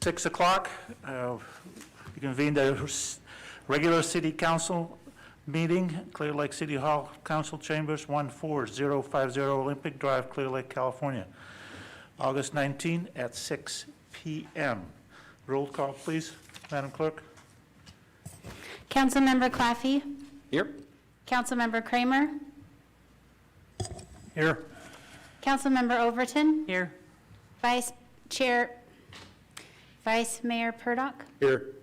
6 o'clock, we convened a regular city council meeting, Clearlake City Hall Council Chambers, 14050 Olympic Drive, Clearlake, California, August 19 at 6 p.m. Roll call, please, Madam Clerk. Councilmember Claffey. Here. Councilmember Kramer. Here. Councilmember Overton. Here. Vice Mayor Purdock. Here.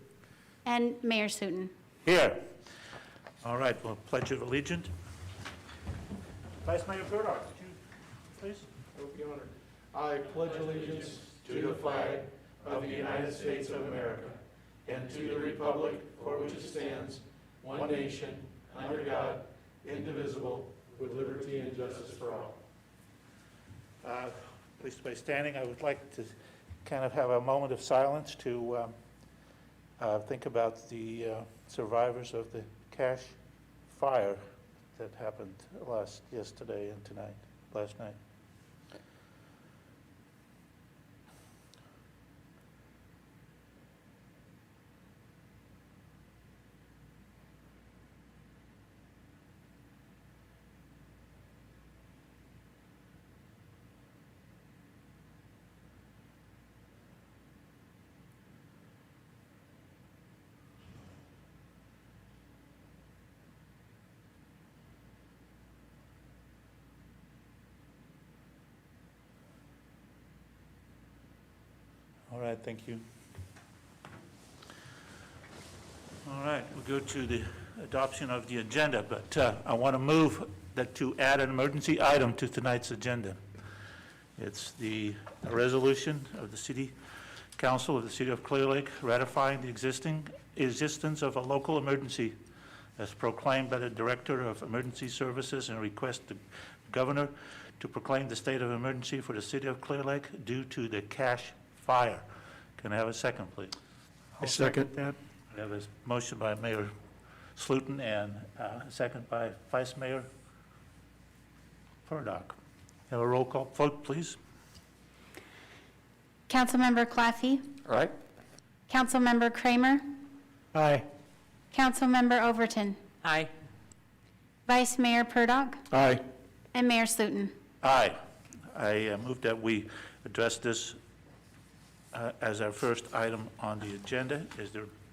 And Mayor Sutton. Here. All right, well, pledge of allegiance. Vice Mayor Purdock, would you please? I will be honored. I pledge allegiance to the flag of the United States of America and to the republic for which it stands, one nation, under God, indivisible, with liberty and justice for all. Please, by standing, I would like to kind of have a moment of silence to think about the survivors of the cache fire that happened yesterday and last night. All right, thank you. All right, we'll go to the adoption of the agenda, but I want to move that to add an emergency item to tonight's agenda. It's the resolution of the City Council of the City of Clearlake ratifying the existence of a local emergency as proclaimed by the Director of Emergency Services and request the Governor to proclaim the state of emergency for the City of Clearlake due to the cache fire. Can I have a second, please? I second that. I have a motion by Mayor Slutin and a second by Vice Mayor Purdock. Have a roll call vote, please. Councilmember Claffey. All right. Councilmember Kramer. Aye. Councilmember Overton. Aye. Vice Mayor Purdock. Aye. And Mayor Sutton. Aye. I move that we address this as our first item on the agenda.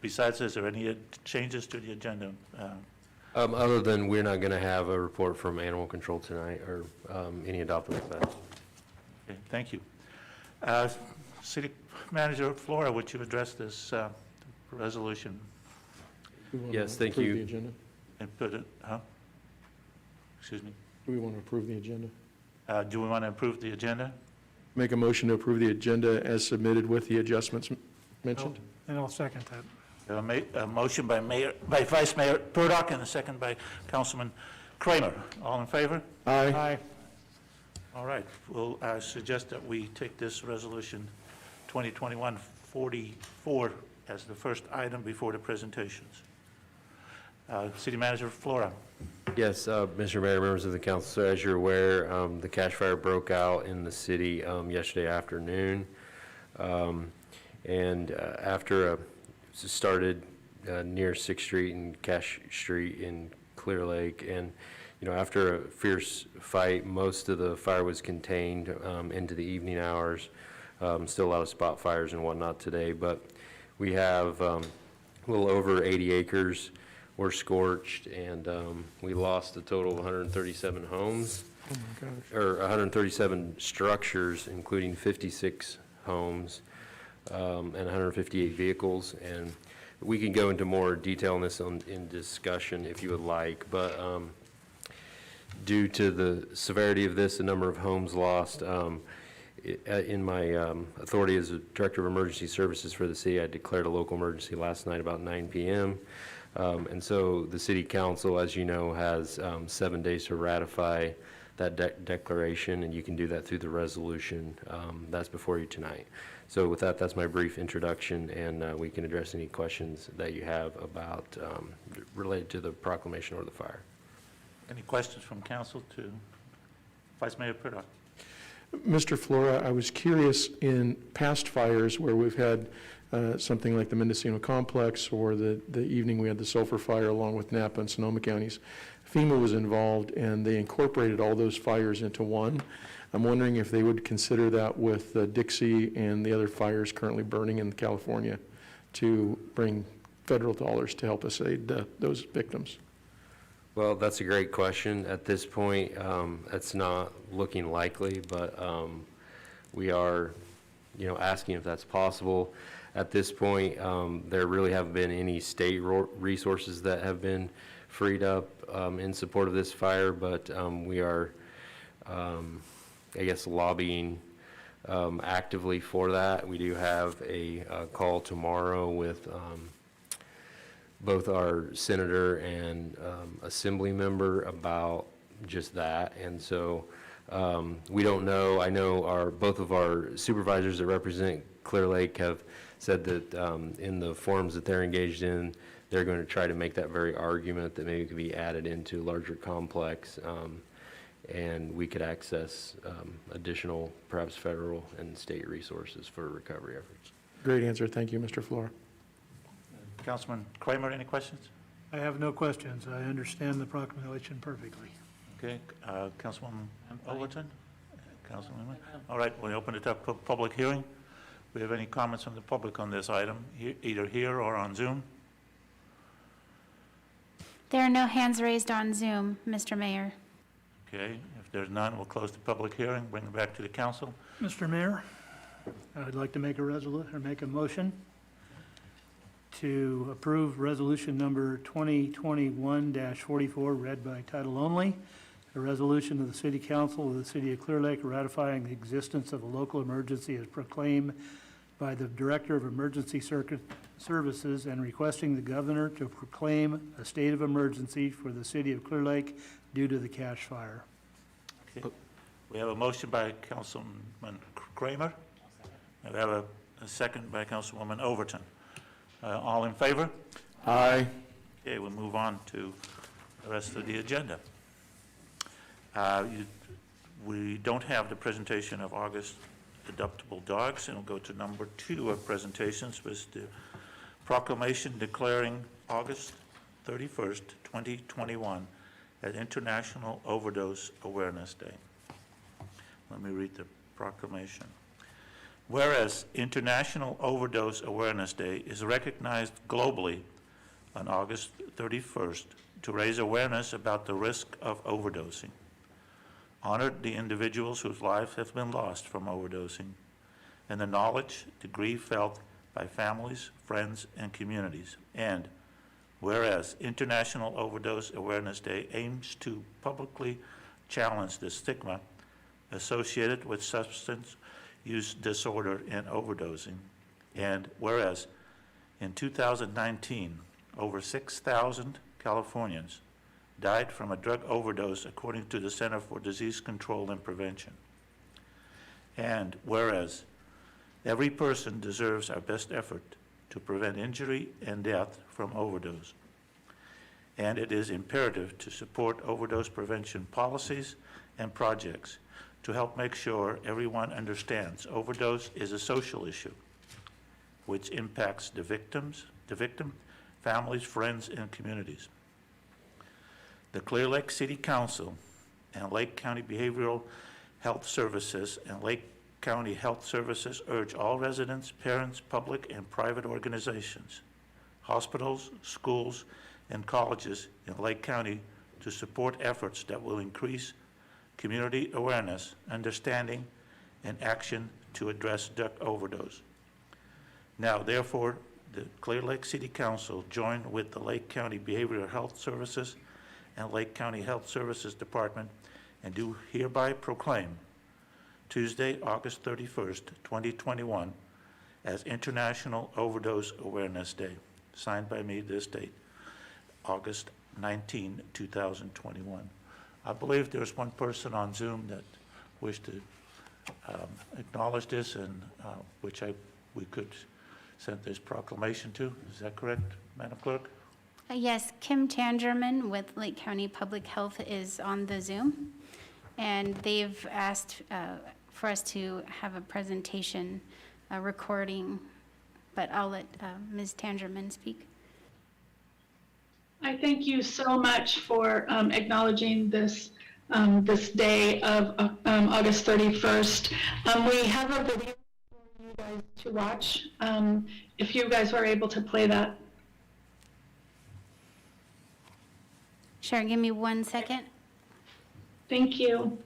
Besides this, are there any changes to the agenda? Other than we're not going to have a report from animal control tonight or any adopted like that. Okay, thank you. City Manager Flora, would you address this resolution Yes, thank you. The agenda? and put it, Excuse me. Do we want to approve the agenda? Do we want to approve the agenda? Make a motion to approve the agenda as submitted with the adjustments mentioned. And I'll second that. A motion by Vice Mayor Purdock and a second by Councilman Kramer. All in favor? Aye. All right. We'll suggest that we take this resolution 2021-44 as the first item before the presentations. City Manager Flora. Yes, Mr. Mayor, members of the council, so as you're aware, the cache fire broke out in the city yesterday afternoon. And after it started near 6th Street and Cache Street in Clearlake, and after a fierce fight, most of the fire was contained into the evening hours. Still a lot of spot fires and whatnot today, but we have a little over 80 acres were scorched, and we lost a total of 137 homes, Oh my gosh. or 137 structures, including 56 homes and 158 vehicles. And we can go into more detail on this in discussion if you would like, but due to the severity of this, the number of homes lost, in my authority as a Director of Emergency Services for the city, I declared a local emergency last night about 9 p.m. And so the City Council, as you know, has 7 days to ratify that declaration, and you can do that through the resolution that's before you tonight. So with that, that's my brief introduction, and we can address any questions that you have about related to the proclamation or the fire. Any questions from council to Vice Mayor Purdock? Mr. Flora, I was curious, in past fires where we've had something like the Mendocino Complex, or the evening we had the Sulphur Fire along with Napa and Sonoma counties, FEMA was involved and they incorporated all those fires into one. I'm wondering if they would consider that with Dixie and the other fires currently burning in California to bring federal dollars to help us aid those victims. Well, that's a great question. At this point, it's not looking likely, but we are, asking if that's possible. At this point, there really haven't been any state resources that have been freed up in support of this fire, but we are, lobbying actively for that. We do have a call tomorrow with both our senator and assembly member about just that, and so we don't know. I know both of our supervisors that represent Clearlake have said that in the forums that they're engaged in, they're going to try to make that very argument that maybe it could be added into a larger complex, and we could access additional, perhaps federal and state resources for recovery efforts. Great answer. Thank you, Mr. Flora. Councilman Kramer, any questions? I have no questions. I understand the proclamation perfectly. Okay, Councilwoman Overton? Councilwoman? All right, we'll open it up for public hearing. Do we have any comments from the public on this item, either here or on Zoom? There are no hands raised on Zoom, Mr. Mayor. Okay, if there's none, we'll close the public hearing, bring it back to the council. Mr. Mayor, I'd like to make a motion to approve resolution number 2021-44, read by title only. A resolution of the City Council of the City of Clearlake ratifying the existence of a local emergency as proclaimed by the Director of Emergency Services and requesting the governor to proclaim a state of emergency for the City of Clearlake due to the Cache Fire. Okay. We have a motion by Councilman Kramer. We have a second by Councilwoman Overton. All in favor? Aye. Okay, we'll move on to the rest of the agenda. We don't have the presentation of August adoptable dogs, and we'll go to number 2 of presentations, was the proclamation declaring August 31st, 2021 as International Overdose Awareness Day. Let me read the proclamation. Whereas International Overdose Awareness Day is recognized globally on August 31st to raise awareness about the risk of overdosing, honor the individuals whose lives have been lost from overdosing, and the knowledge, the grief felt by families, friends, and communities. And whereas International Overdose Awareness Day aims to publicly challenge the stigma associated with substance use disorder and overdosing. And whereas in 2019, over 6,000 Californians died from a drug overdose according to the Center for Disease Control and Prevention. And whereas every person deserves our best effort to prevent injury and death from overdose. And it is imperative to support overdose prevention policies and projects to help make sure everyone understands overdose is a social issue which impacts the victim, families, friends, and communities. The Clearlake City Council and Lake County Behavioral Health Services and Lake County Health Services urge all residents, parents, public and private organizations, hospitals, schools, and colleges in Lake County to support efforts that will increase community awareness, understanding, and action to address drug overdose. Now, therefore, the Clearlake City Council, joined with the Lake County Behavioral Health Services and Lake County Health Services Department, and do hereby proclaim Tuesday, August 31st, 2021, as International Overdose Awareness Day. Signed by me this date, August 19, 2021. I believe there's one person on Zoom that wished to acknowledge this, and we could send this proclamation to. Is that correct, Madam Clerk? Yes, Kim Tangerman with Lake County Public Health is on the Zoom, and they've asked for us to have a presentation, a recording, but I'll let Ms. Tangerman speak. I thank you so much for acknowledging this this day of August 31st. We have a video for you guys to watch. If you guys were able to play that. Sure, give me 1 second. Thank you.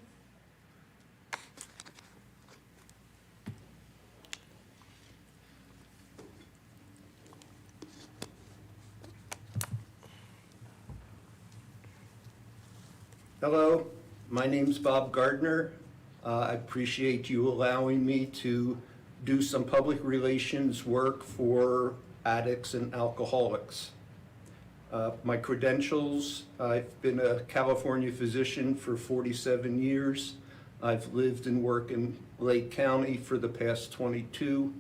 Hello, my name's Bob Gardner. I appreciate you allowing me to do some public relations work for addicts and alcoholics. My credentials, I've been a California physician for 47 years. I've lived and worked in Lake County for the past 22.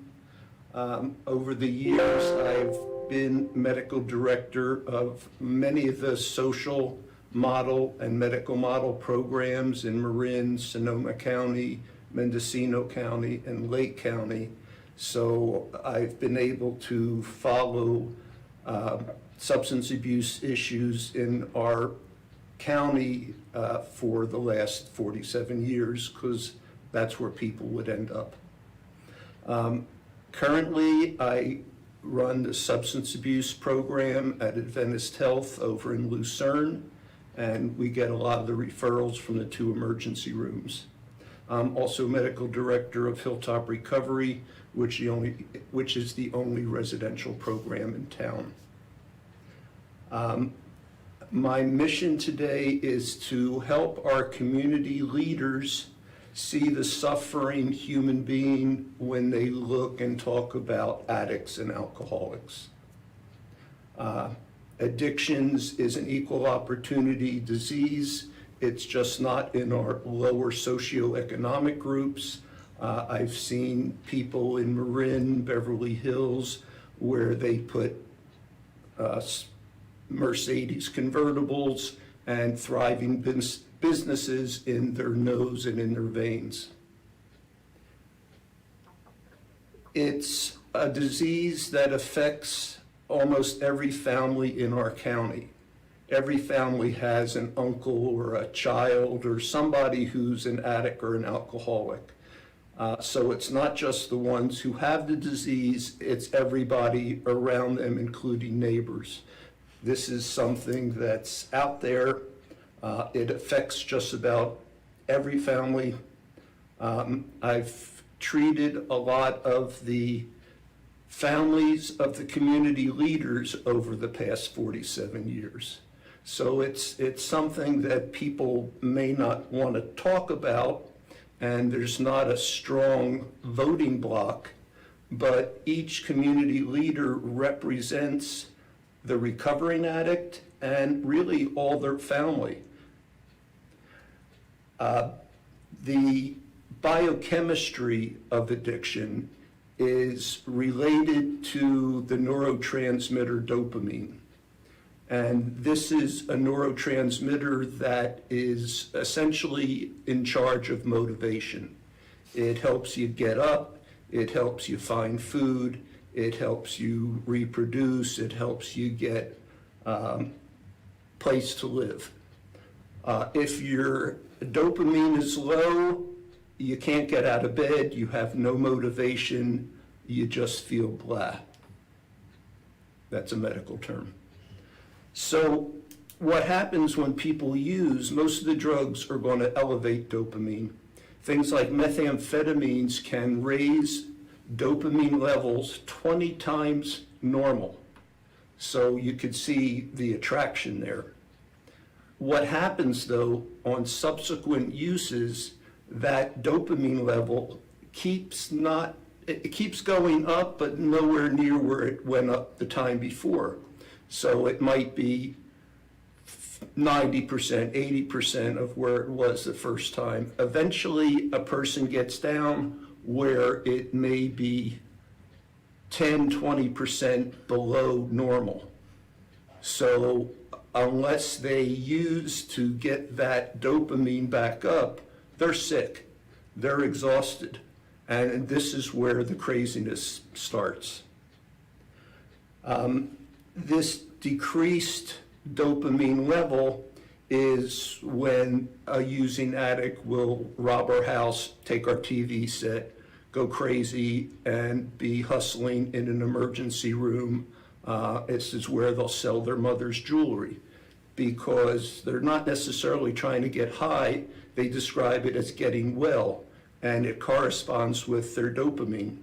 Over the years, I've been medical director of many of the social model and medical model programs in Marin, Sonoma County, Mendocino County, and Lake County. So I've been able to follow substance abuse issues in our county for the last 47 years, because that's where people would end up. Currently, I run the substance abuse program at Adventist Health over in Lucerne, and we get a lot of the referrals from the 2 emergency rooms. I'm also medical director of Hilltop Recovery, which is the only residential program in town. My mission today is to help our community leaders see the suffering human being when they look and talk about addicts and alcoholics. Addictions is an equal opportunity disease. It's just not in our lower socioeconomic groups. I've seen people in Marin, Beverly Hills, where they put Mercedes convertibles and thriving businesses in their nose and in their veins. It's a disease that affects almost every family in our county. Every family has an uncle or a child or somebody who's an addict or an alcoholic. So it's not just the ones who have the disease, it's everybody around them, including neighbors. This is something that's out there. It affects just about every family. I've treated a lot of the families of the community leaders over the past 47 years. So it's something that people may not want to talk about, and there's not a strong voting bloc, but each community leader represents the recovering addict and really all their family. The biochemistry of addiction is related to the neurotransmitter dopamine. And this is a neurotransmitter that is essentially in charge of motivation. It helps you get up, it helps you find food, it helps you reproduce, it helps you get place to live. If your dopamine is low, you can't get out of bed, you have no motivation, you just feel blah. That's a medical term. So what happens when people use, most of the drugs are going to elevate dopamine. Things like methamphetamines can raise dopamine levels 20 times normal. So you could see the attraction there. What happens though on subsequent uses, that dopamine level keeps going up, but nowhere near where it went up the time before. So it might be 90%, 80% of where it was the first time. Eventually, a person gets down where it may be 10, 20% below normal. So unless they use to get that dopamine back up, they're sick. They're exhausted. And this is where the craziness starts. This decreased dopamine level is when a using addict will rob our house, take our TV set, go crazy, and be hustling in an emergency room. This is where they'll sell their mother's jewelry, because they're not necessarily trying to get high. They describe it as getting well, and it corresponds with their dopamine.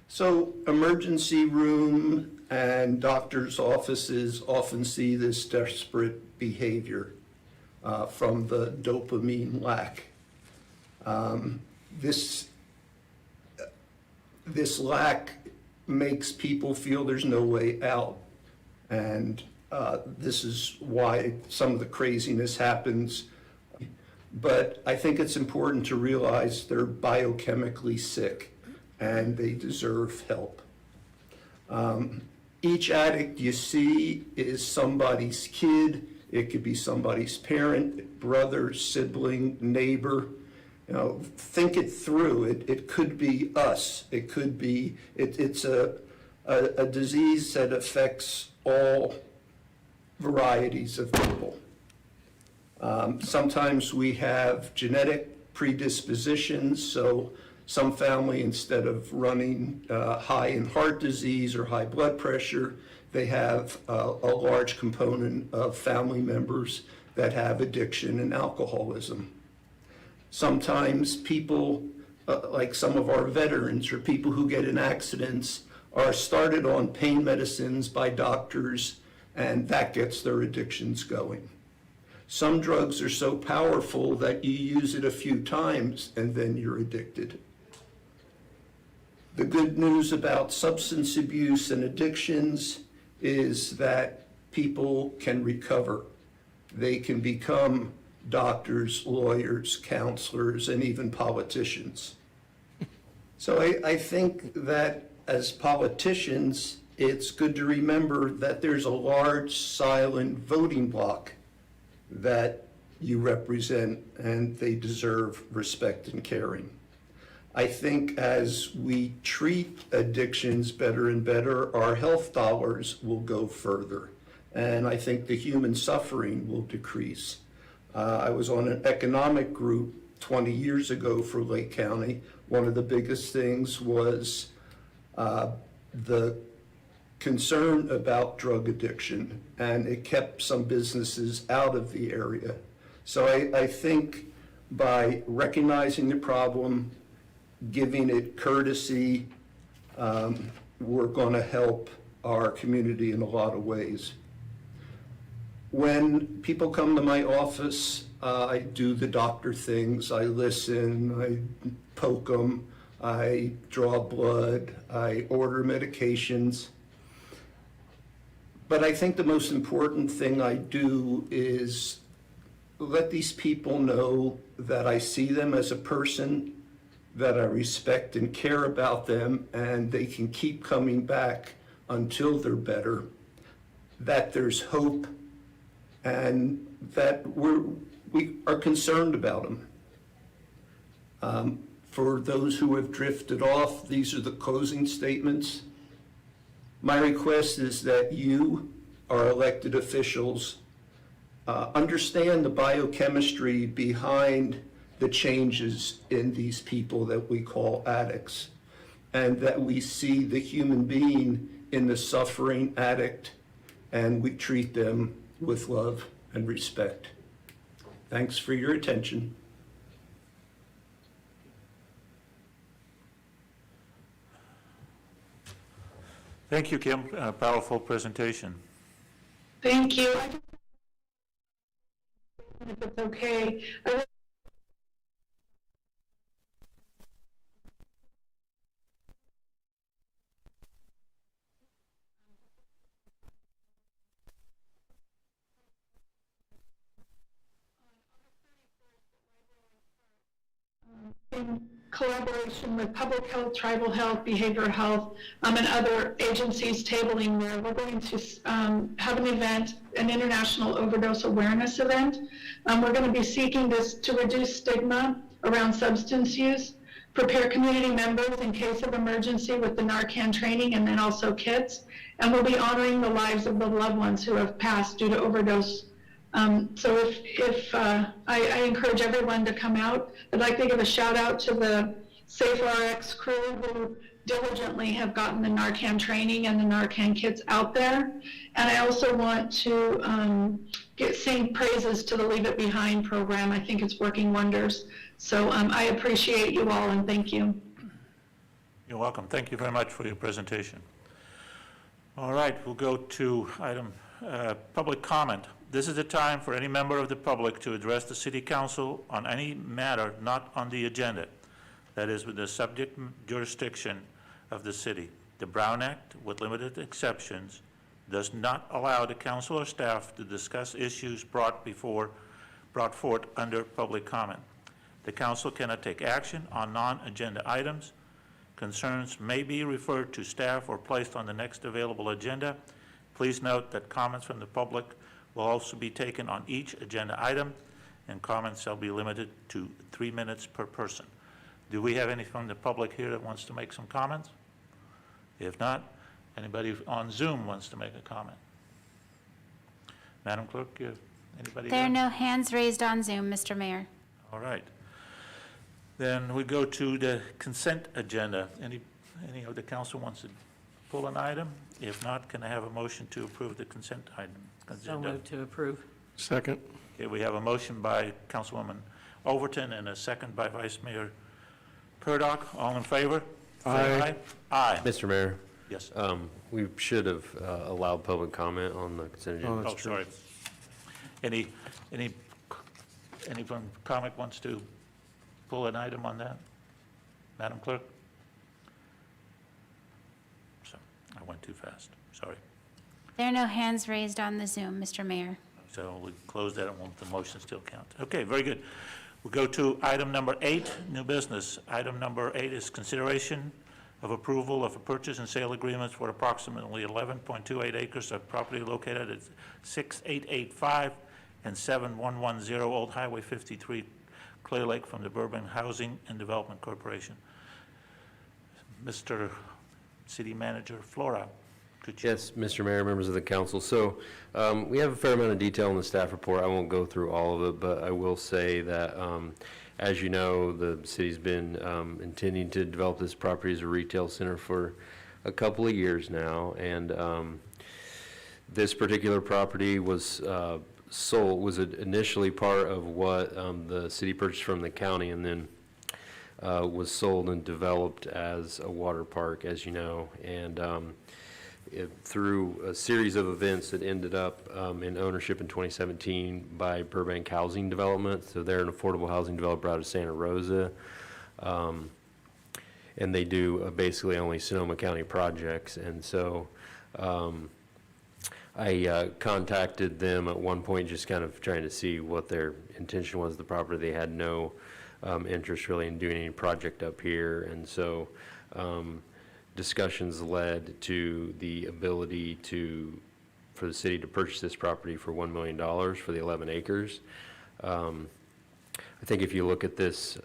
So emergency room and doctors' offices often see this desperate behavior from the dopamine lack. This lack makes people feel there's no way out, and this is why some of the craziness happens. But I think it's important to realize they're biochemically sick and they deserve help. Each addict you see is somebody's kid. It could be somebody's parent, brother, sibling, neighbor. You know, think it through. It could be us. It could be, it's a disease that affects all varieties of people. Sometimes we have genetic predispositions, so some family, instead of running high in heart disease or high blood pressure, they have a large component of family members that have addiction and alcoholism. Sometimes people, like some of our veterans or people who get in accidents, are started on pain medicines by doctors, and that gets their addictions going. Some drugs are so powerful that you use it a few times and then you're addicted. The good news about substance abuse and addictions is that people can recover. They can become doctors, lawyers, counselors, and even politicians. So I think that as politicians, it's good to remember that there's a large silent voting bloc that you represent, and they deserve respect and caring. I think as we treat addictions better and better, our health dollars will go further, and I think the human suffering will decrease. I was on an economic group 20 years ago for Lake County. One of the biggest things was the concern about drug addiction, and it kept some businesses out of the area. So I think by recognizing the problem, giving it courtesy, we're going to help our community in a lot of ways. When people come to my office, I do the doctor things. I listen, I poke them, I draw blood, I order medications. But I think the most important thing I do is let these people know that I see them as a person, that I respect and care about them, and they can keep coming back until they're better, that there's hope, and that we are concerned about them. For those who have drifted off, these are the closing statements. My request is that you, our elected officials, understand the biochemistry behind the changes in these people that we call addicts, and that we see the human being in the suffering addict, and we treat them with love and respect. Thanks for your attention. Thank you, Kim. Powerful presentation. Thank you. If it's okay, in collaboration with public health, tribal health, behavioral health, and other agencies tabling there, we're going to have an event, an international overdose awareness event. We're going to be seeking this to reduce stigma around substance use, prepare community members in case of emergency with the Narcan training and then also kits, and we'll be honoring the lives of the loved ones who have passed due to overdose. So I encourage everyone to come out. I'd like to give a shout out to the SafeRx crew who diligently have gotten the Narcan training and the Narcan kits out there. And I also want to sing praises to the Leave It Behind program. I think it's working wonders. So I appreciate you all and thank you. You're welcome. Thank you very much for your presentation. All right, we'll go to item public comment. This is the time for any member of the public to address the City Council on any matter not on the agenda, that is with the subject jurisdiction of the city. The Brown Act, with limited exceptions, does not allow the council or staff to discuss issues brought forth under public comment. The council cannot take action on non-agenda items. Concerns may be referred to staff or placed on the next available agenda. Please note that comments from the public will also be taken on each agenda item, and comments shall be limited to 3 minutes per person. Do we have any from the public here that wants to make some comments? If not, anybody on Zoom wants to make a comment? Madam Clerk, anybody? There are here? no hands raised on Zoom, Mr. Mayor. All right. Then we go to the consent agenda. Any of the council wants to pull an item? If not, can I have a motion to approve the consent item? So agenda? moved to approve. Second. Okay, we have a motion by Councilwoman Overton and a second by Vice Mayor Purdock. All in favor? Say Aye. Aye. Mr. Mayor, Yes. we should have allowed public comment on the consent agenda. Oh, sorry. Any from comic wants to pull an item on that? Madam Clerk? So, I went too fast, sorry. There are no hands raised on the Zoom, Mr. Mayor. So we close that, and won't the motion still count? Okay, very good. We'll go to item number 8, new business. Item number 8 is consideration of approval of a purchase and sale agreements for approximately 11.28 acres of property located at 6885 and 7110 Old Highway 53, Clearlake, from the Burbank Housing and Development Corporation. Mr. City Manager Flora, could you? Yes, Mr. Mayor, members of the council. So we have a fair amount of detail in the staff report. I won't go through all of it, but I will say that, as you know, the city's been intending to develop this property as a retail center for a couple of years now. And this particular property was initially part of what the city purchased from the county, and then was sold and developed as a water park, as you know. And through a series of events that ended up in ownership in 2017 by Burbank Housing Development. So they're an affordable housing developer out of Santa Rosa. And they do basically only Sonoma County projects. And so I contacted them at one point, just kind of trying to see what their intention was of the property. They had no interest really in doing any project up here. And so discussions led to the ability for the city to purchase this property for $1 million for the 11 acres. I think if you look at this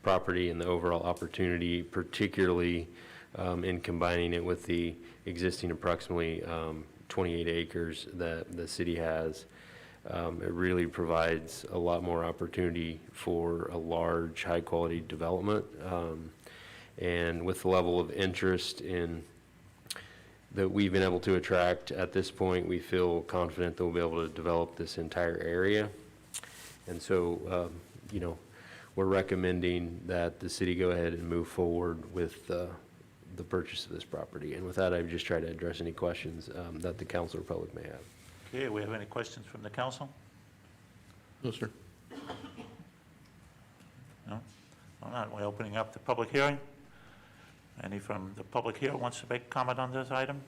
property and the overall opportunity, particularly in combining it with the existing approximately 28 acres that the city has, it really provides a lot more opportunity for a large, high-quality development. And with the level of interest that we've been able to attract at this point, we feel confident that we'll be able to develop this entire area. And so, we're recommending that the city go ahead and move forward with the purchase of this property. And with that, I've just tried to address any questions that the council or public may have. Okay, we have any questions from the council? No, sir. No? All right, we're opening up the public hearing. Any from the public here wants to make comment on this item?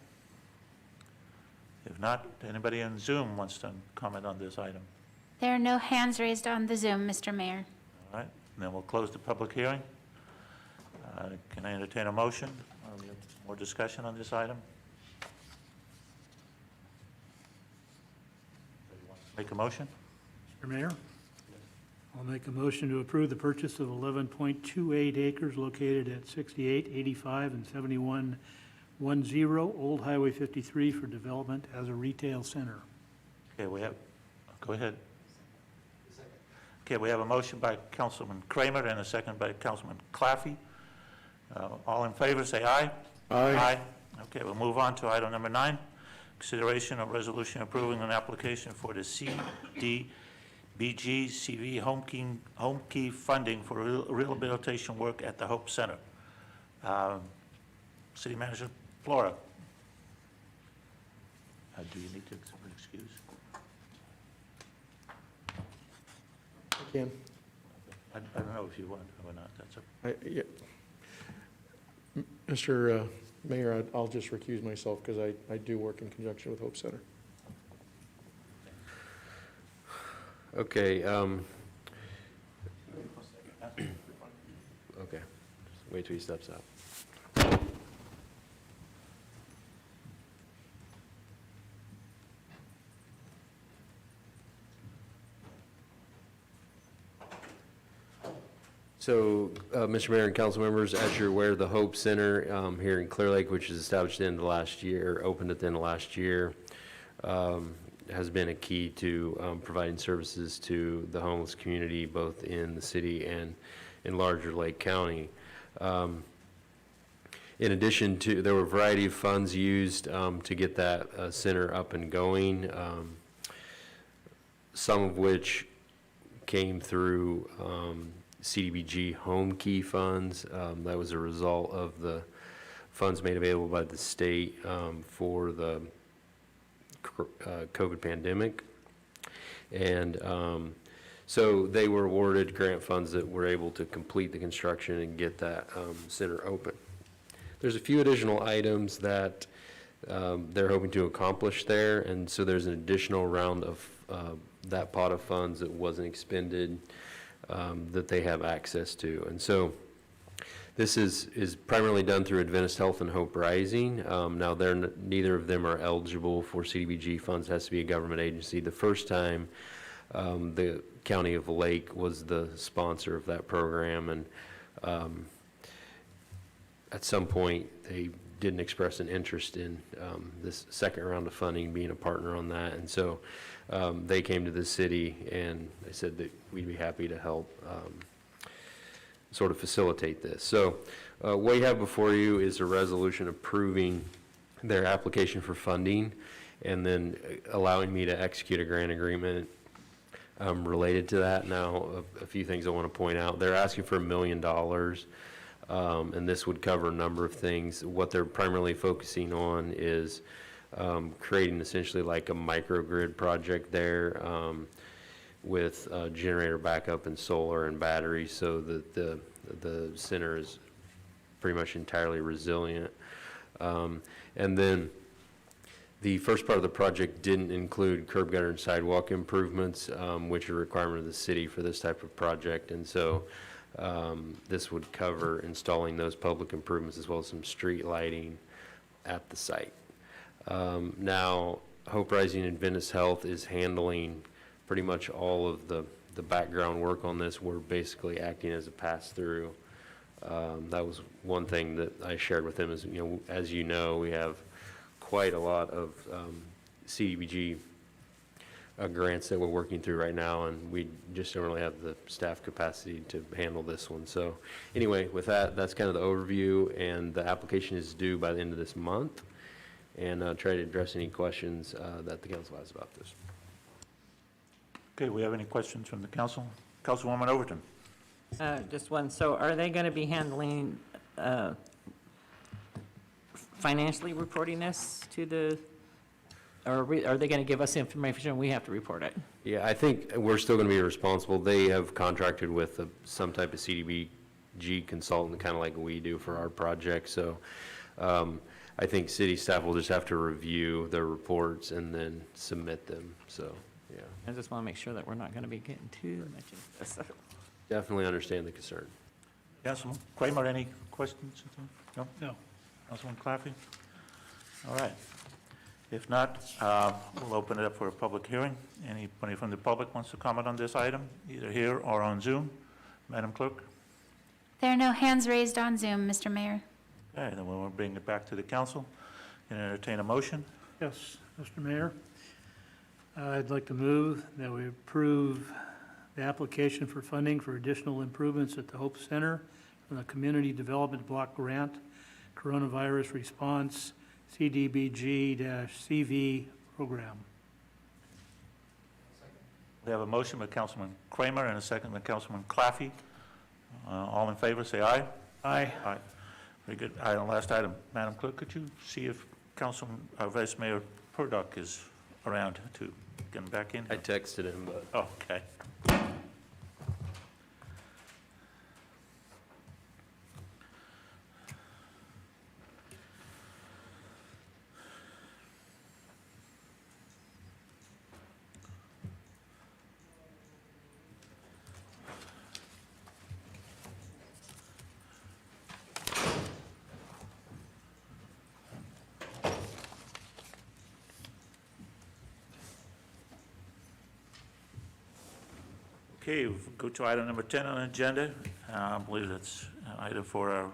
If not, anybody on Zoom wants to comment on this item? There are no hands raised on the Zoom, Mr. Mayor. All right, and then we'll close the public hearing. Can I entertain a motion? Or we have more discussion on this item? Make a motion? Mr. Mayor, I'll make a motion to approve the purchase of 11.28 acres located at 68, 85, and 7110 Old Highway 53 for development as a retail center. Okay, go ahead. Okay, we have a motion by Councilman Kramer and a second by Councilman Claffey. All in favor, say aye. Aye. Okay, we'll move on to item number 9, consideration of resolution approving an application for the CDBG CV home key funding for rehabilitation work at the Hope Center. City Manager Flora. Do you need to excuse? Can. I don't know if you want or not, that's a, Yeah. Mr. Mayor, I'll just recuse myself because I do work in conjunction with Hope Center. Okay. Okay. Just wait till he steps out. So, Mr. Mayor and council members, as you're aware, the Hope Center here in Clearlake, which was established in the last year, opened at the end of last year, has been a key to providing services to the homeless community, both in the city and in larger Lake County. In addition to, there were a variety of funds used to get that center up and going, some of which came through CDBG home key funds. That was a result of the funds made available by the state for the COVID pandemic. And so they were awarded grant funds that were able to complete the construction and get that center open. There's a few additional items that they're hoping to accomplish there, and so there's an additional round of that pot of funds that wasn't expended that they have access to. And so this is primarily done through Adventist Health and Hope Rising. Now, neither of them are eligible for CDBG funds. It has to be a government agency. The first time, the County of Lake was the sponsor of that program, and at some point, they didn't express an interest in this second round of funding, being a partner on that. And so they came to the city and they said that we'd be happy to help sort of facilitate this. So what you have before you is a resolution approving their application for funding and then allowing me to execute a grant agreement related to that. Now, a few things I want to point out. They're asking for $1 million. And this would cover a number of things. What they're primarily focusing on is creating essentially like a microgrid project there with generator backup and solar and batteries, so that the center is pretty much entirely resilient. And then the first part of the project didn't include curb, gutter, and sidewalk improvements, which are a requirement of the city for this type of project. And so this would cover installing those public improvements as well as some street lighting at the site. Now, Hope Rising and Adventist Health is handling pretty much all of the background work on this. We're basically acting as a pass-through. That was one thing that I shared with them is, as you know, we have quite a lot of CDBG grants that we're working through right now, and we just don't really have the staff capacity to handle this one. So anyway, with that, that's kind of the overview, and the application is due by the end of this month, and I'll try to address any questions that the council has about this. okay, we have any questions from the council? Councilwoman Overton. Just one. So are they going to be handling financially reporting this to the, or are they going to give us information and we have to report it? Yeah, I think we're still going to be responsible. They have contracted with some type of CDBG consultant, kind of like we do for our project. So I think city staff will just have to review their reports and then submit them. So, yeah. I just want to make sure that we're not going to be getting too much into this. Definitely understand the concern. Councilman Kramer, any questions? No? No. Councilman Claffey? All right. If not, we'll open it up for a public hearing. Anybody from the public wants to comment on this item, either here or on Zoom? Madam Clerk? There are no hands raised on Zoom, Mr. Mayor. Okay, then we'll bring it back to the council and entertain a motion. Yes, Mr. Mayor. I'd like to move that we approve the application for funding for additional improvements at the Hope Center from the Community Development Block Grant Coronavirus Response CDBG-CV program. We have a motion by Councilman Kramer and a second by Councilman Claffey. All in favor, say aye. Aye. Aye. Very good. Last item. Madam Clerk, could you see if Councilman, Vice Mayor Purdock is around to get him back in? I texted him, but Oh, okay. Okay, we'll go to item number 10 on the agenda. I believe that's an item for our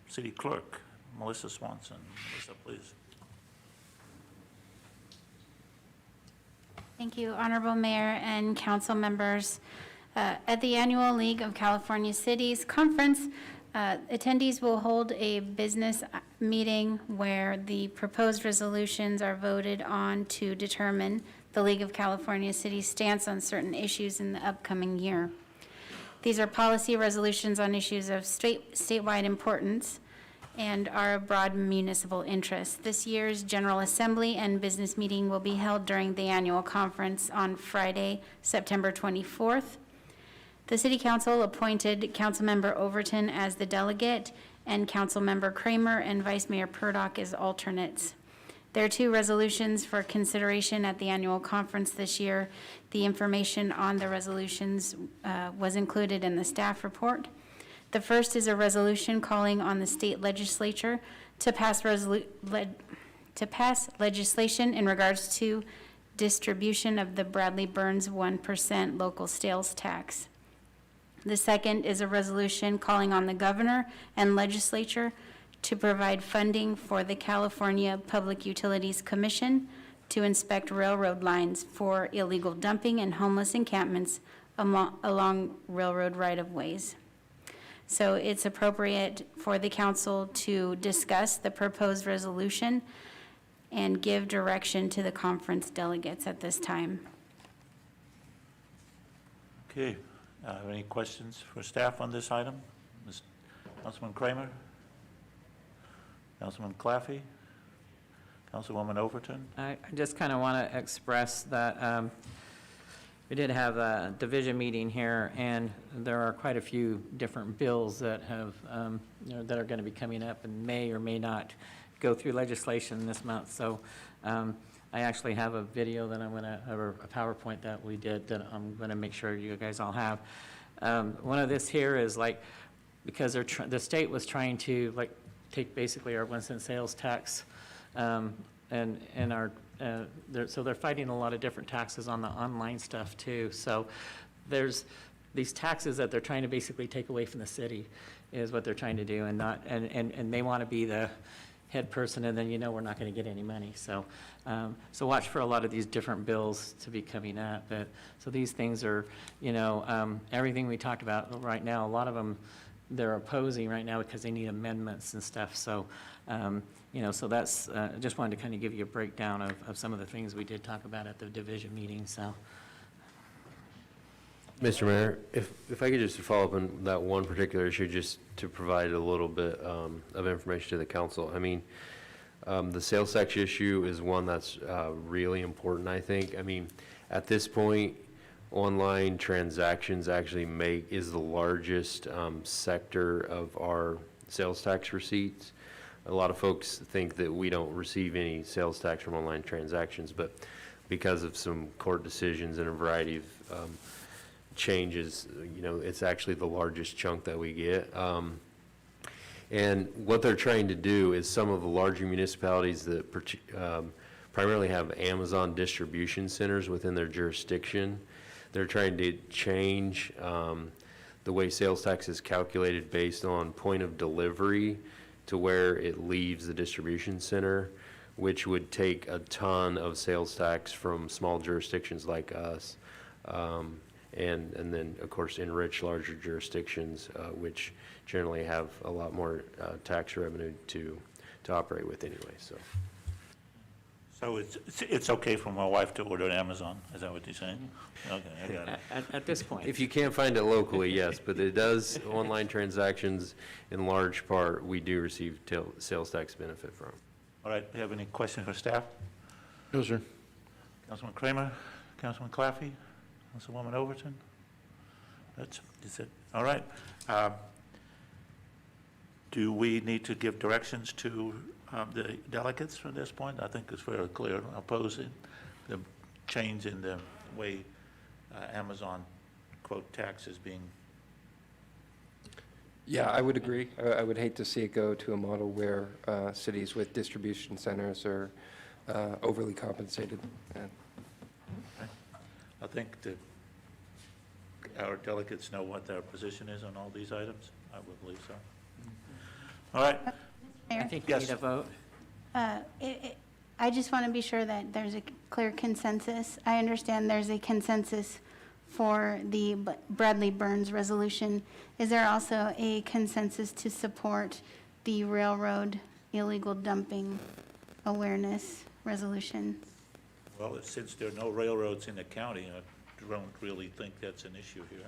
city clerk, Melissa Swanson. Melissa, please. Thank you, Honorable Mayor and council members. At the annual League of California Cities Conference, attendees will hold a business meeting where the proposed resolutions are voted on to determine the League of California Cities' stance on certain issues in the upcoming year. These are policy resolutions on issues of statewide importance and are of broad municipal interest. This year's General Assembly and business meeting will be held during the annual conference on Friday, September 24th. The City Council appointed Councilmember Overton as the delegate and Councilmember Kramer and Vice Mayor Purdock as alternates. There are two resolutions for consideration at the annual conference this year. The information on the resolutions was included in the staff report. The first is a resolution calling on the state legislature to pass legislation in regards to distribution of the Bradley Burns 1% local sales tax. The second is a resolution calling on the governor and legislature to provide funding for the California Public Utilities Commission to inspect railroad lines for illegal dumping and homeless encampments along railroad right-of-ways. So it's appropriate for the council to discuss the proposed resolution and give direction to the conference delegates at this time. Okay, any questions for staff on this item? Councilman Kramer? Councilman Claffey? Councilwoman Overton? I just kind of want to express that we did have a division meeting here, and there are quite a few different bills that have, that are going to be coming up and may or may not go through legislation this month. So I actually have a video that I'm going to, or a PowerPoint that we did that I'm going to make sure you guys all have. One of this here is like, because the state was trying to like take basically our 1 cent sales tax, and our, so they're fighting a lot of different taxes on the online stuff too. So there's these taxes that they're trying to basically take away from the city is what they're trying to do, and not, and they want to be the head person, and then we're not going to get any money. So so watch for a lot of these different bills to be coming up. But so these things are, everything we talked about right now, a lot of them they're opposing right now because they need amendments and stuff. So so that's, just wanted to kind of give you a breakdown of some of the things we did talk about at the division meeting, so. Mr. Mayor, if I could just follow up on that one particular issue, just to provide a little bit of information to the council. I mean, the sales tax issue is one that's really important, I think. I mean, at this point, online transactions actually is the largest sector of our sales tax receipts. A lot of folks think that we don't receive any sales tax from online transactions, but because of some court decisions and a variety of changes, it's actually the largest chunk that we get. And what they're trying to do is some of the larger municipalities that primarily have Amazon distribution centers within their jurisdiction. They're trying to change the way sales tax is calculated based on point of delivery to where it leaves the distribution center, which would take a ton of sales tax from small jurisdictions like us. And then, of course, enrich larger jurisdictions, which generally have a lot more tax revenue to operate with anyway, so. So it's okay for my wife to order at Amazon, is that what you're saying? Okay, I got it. At this point. If you can't find it locally, yes, but it does, online transactions, in large part, we do receive sales tax benefit from. All right, do you have any questions for staff? No, sir. Councilman Kramer, Councilman Claffey, Councilwoman Overton? That's it. All right. Do we need to give directions to the delegates from this point? I think it's very clear opposing the change in the way Amazon, quote, tax is being. Yeah, I would agree. I would hate to see it go to a model where cities with distribution centers are overly compensated. I think our delegates know what their position is on all these items. I would believe so. All right. I Mayor, think you Yes. need a vote. I just want to be sure that there's a clear consensus. I understand there's a consensus for the Bradley Burns resolution. Is there also a consensus to support the railroad illegal dumping awareness resolution? Well, since there are no railroads in the county, I don't really think that's an issue here.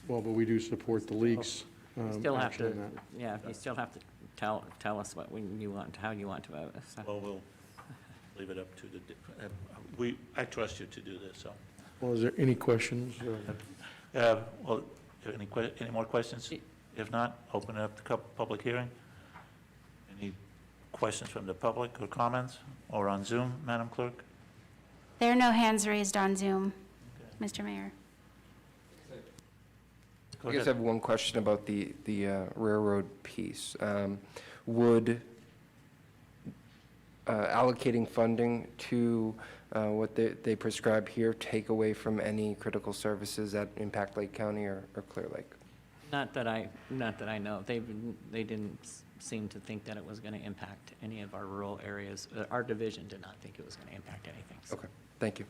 Well, but we do support the league's Still have action to, on that. yeah, you still have to tell us what you want, how you want to vote. So. Well, we'll leave it up to I trust you to do this, so. Well, is there any questions? Well, any more questions? If not, open up the public hearing. Any questions from the public or comments, or on Zoom, Madam Clerk? There are no hands raised on Zoom, Mr. Mayor. Go I guess I ahead. have one question about the railroad piece. Would allocating funding to what they prescribe here take away from any critical services that impact Lake County or Clear Lake? Not that I know. They didn't seem to think that it was going to impact any of our rural areas. Our division did not think it was going to impact anything. So. Okay, thank you.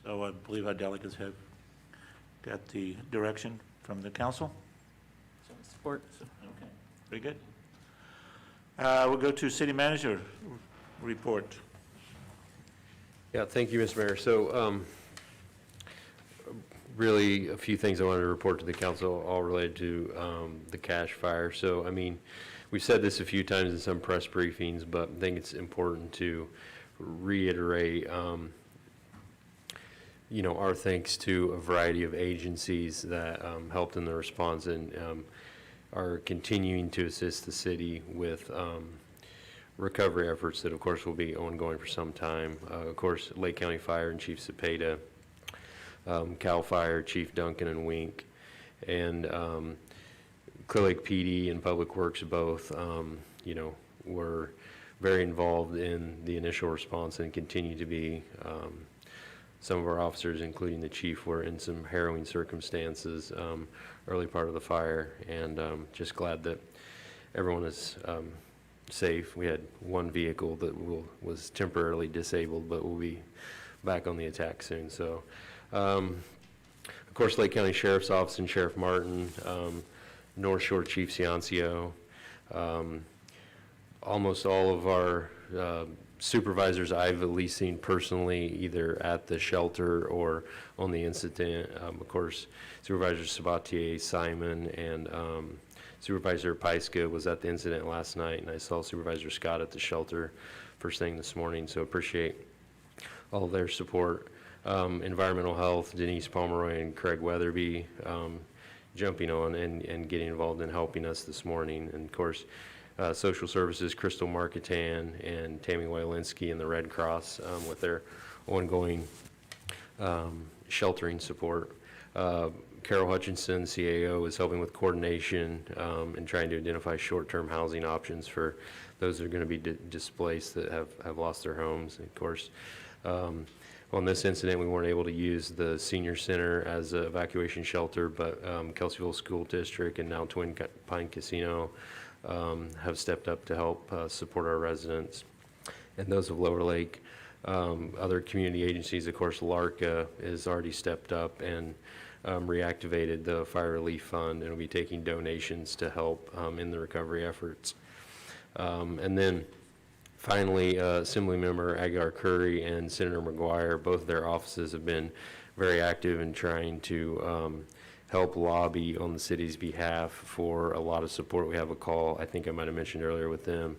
So I believe our delegates have got the direction from the council. Support. Okay, very good. We'll go to city manager report. Yeah, thank you, Mr. Mayor. So, really, a few things I wanted to report to the council, all related to the cash fire. So, I mean, we've said this a few times in some press briefings, but I think it's important to reiterate, you know, our thanks to a variety of agencies that helped in the response and are continuing to assist the city with recovery efforts that, of course, will be ongoing for some time. Of course, Lake County Fire and Chief Cepeda, CAL FIRE, Chief Duncan and Wink, and Clearlake PD and Public Works both, you know, were very involved in the initial response and continue to be. Some of our officers, including the chief, were in some harrowing circumstances early part of the fire, and just glad that everyone is safe. We had one vehicle that was temporarily disabled, but will be back on the attack soon. So, of course, Lake County Sheriff's Office and Sheriff Martin, North Shore Chief Ciancio, almost all of our supervisors I've at least seen personally, either at the shelter or on the incident. Of course, Supervisor Sabatier, Simon, and Supervisor Paiska was at the incident last night, and I saw Supervisor Scott at the shelter first thing this morning, so appreciate all of their support. Environmental Health, Denise Pomeroy and Craig Weatherby jumping on and getting involved in helping us this morning. And of course, Social Services, Crystal Marketan and Tammy Wielinski and the Red Cross with their ongoing sheltering support. Carol Hutchinson, CAO, is helping with coordination and trying to identify short-term housing options for those that are going to be displaced that have lost their homes. And of course, on this incident, we weren't able to use the senior center as an evacuation shelter, but Kelseyville School District and now Twin Pine Casino have stepped up to help support our residents and those of Lower Lake. Other community agencies, of course, LARCA has already stepped up and reactivated the Fire Relief Fund and will be taking donations to help in the recovery efforts. And then finally, Assemblymember Agar Curry and Senator McGuire, both their offices have been very active in trying to help lobby on the city's behalf for a lot of support. We have a call, I think I might have mentioned earlier, with them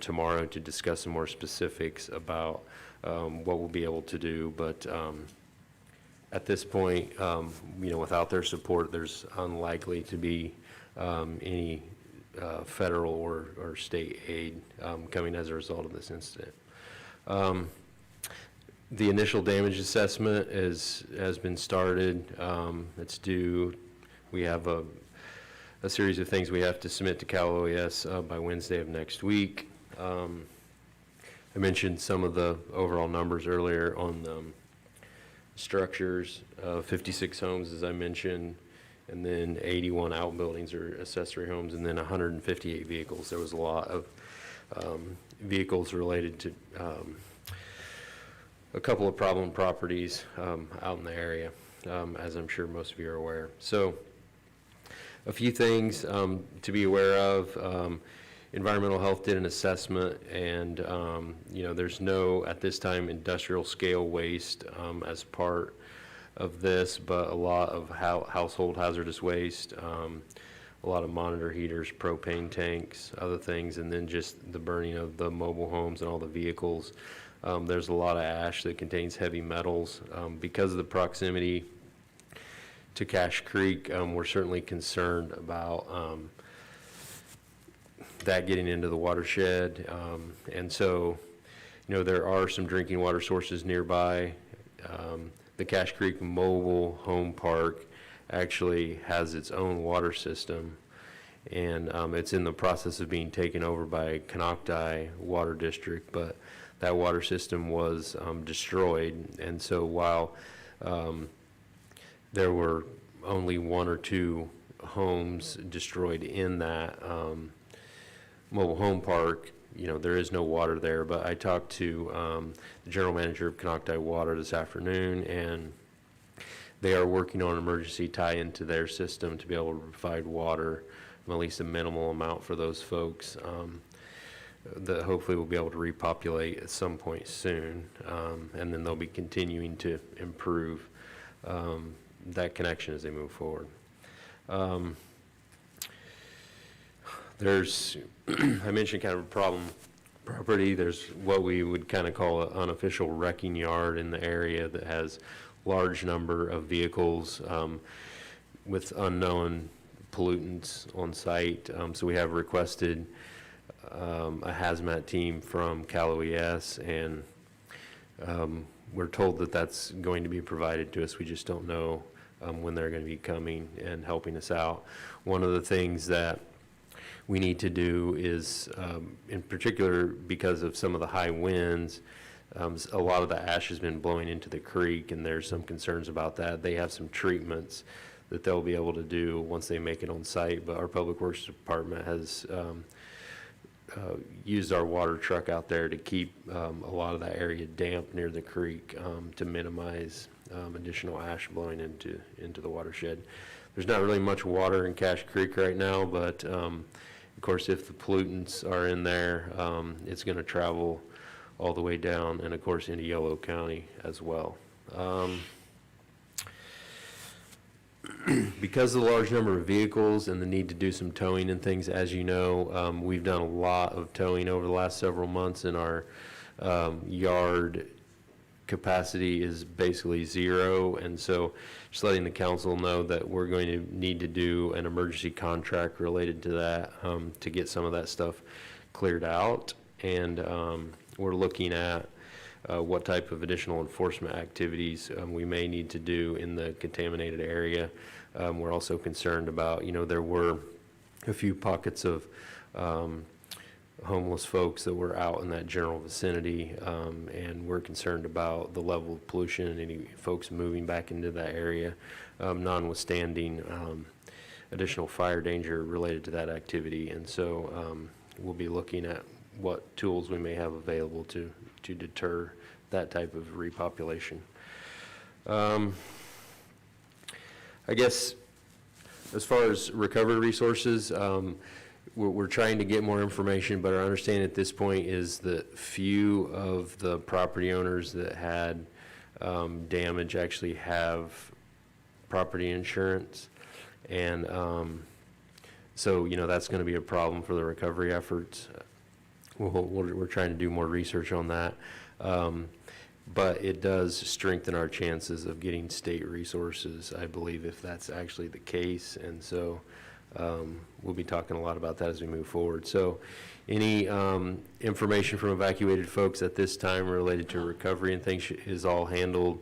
tomorrow to discuss some more specifics about what we'll be able to do. But at this point, without their support, there's unlikely to be any federal or state aid coming as a result of this incident. The initial damage assessment has been started. It's due. We have a series of things we have to submit to Cal OES by Wednesday of next week. I mentioned some of the overall numbers earlier on structures, 56 homes, as I mentioned, and then 81 outbuildings or accessory homes, and then 158 vehicles. There was a lot of vehicles related to a couple of problem properties out in the area, as I'm sure most of you are aware. So a few things to be aware of. Environmental Health did an assessment, and there's no, at this time, industrial scale waste as part of this, but a lot of household hazardous waste, a lot of monitor heaters, propane tanks, other things, and then just the burning of the mobile homes and all the vehicles. There's a lot of ash that contains heavy metals. Because of the proximity to Cache Creek, we're certainly concerned about that getting into the watershed. And so, there are some drinking water sources nearby. The Cache Creek Mobile Home Park actually has its own water system, and it's in the process of being taken over by Canocti Water District, but that water system was destroyed. And so while there were only 1 or 2 homes destroyed in that mobile home park, there is no water there. But I talked to the general manager of Canocti Water this afternoon, and they are working on an emergency tie-in to their system to be able to provide water, at least a minimal amount for those folks that hopefully we'll be able to repopulate at some point soon. And then they'll be continuing to improve that connection as they move forward. There's, I mentioned kind of a problem property. There's what we would kind of call an unofficial wrecking yard in the area that has large number of vehicles with unknown pollutants on site. So we have requested a hazmat team from Cal OES, and we're told that that's going to be provided to us. We just don't know when they're going to be coming and helping us out. One of the things that we need to do is, in particular, because of some of the high winds, a lot of the ash has been blowing into the creek, and there's some concerns about that. They have some treatments that they'll be able to do once they make it on site, but our Public Works Department has used our water truck out there to keep a lot of that area damp near the creek to minimize additional ash blowing into the watershed. There's not really much water in Cache Creek right now, but of course, if the pollutants are in there, it's going to travel all the way down, and of course into Yolo County as well. Because of the large number of vehicles and the need to do some towing and things, as you know, we've done a lot of towing over the last several months, and our yard capacity is basically 0. And so just letting the council know that we're going to need to do an emergency contract related to that to get some of that stuff cleared out. And we're looking at what type of additional enforcement activities we may need to do in the contaminated area. We're also concerned about, there were a few pockets of homeless folks that were out in that general vicinity, and we're concerned about the level of pollution and any folks moving back into that area, notwithstanding additional fire danger related to that activity. And so we'll be looking at what tools we may have available to deter that type of repopulation. I guess as far as recovery resources, we're trying to get more information, but our understanding at this point is that few of the property owners that had damage actually have property insurance. And so, that's going to be a problem for the recovery efforts. We're trying to do more research on that. But it does strengthen our chances of getting state resources, I believe, if that's actually the case. And so we'll be talking a lot about that as we move forward. So any information from evacuated folks at this time related to recovery and things is all handled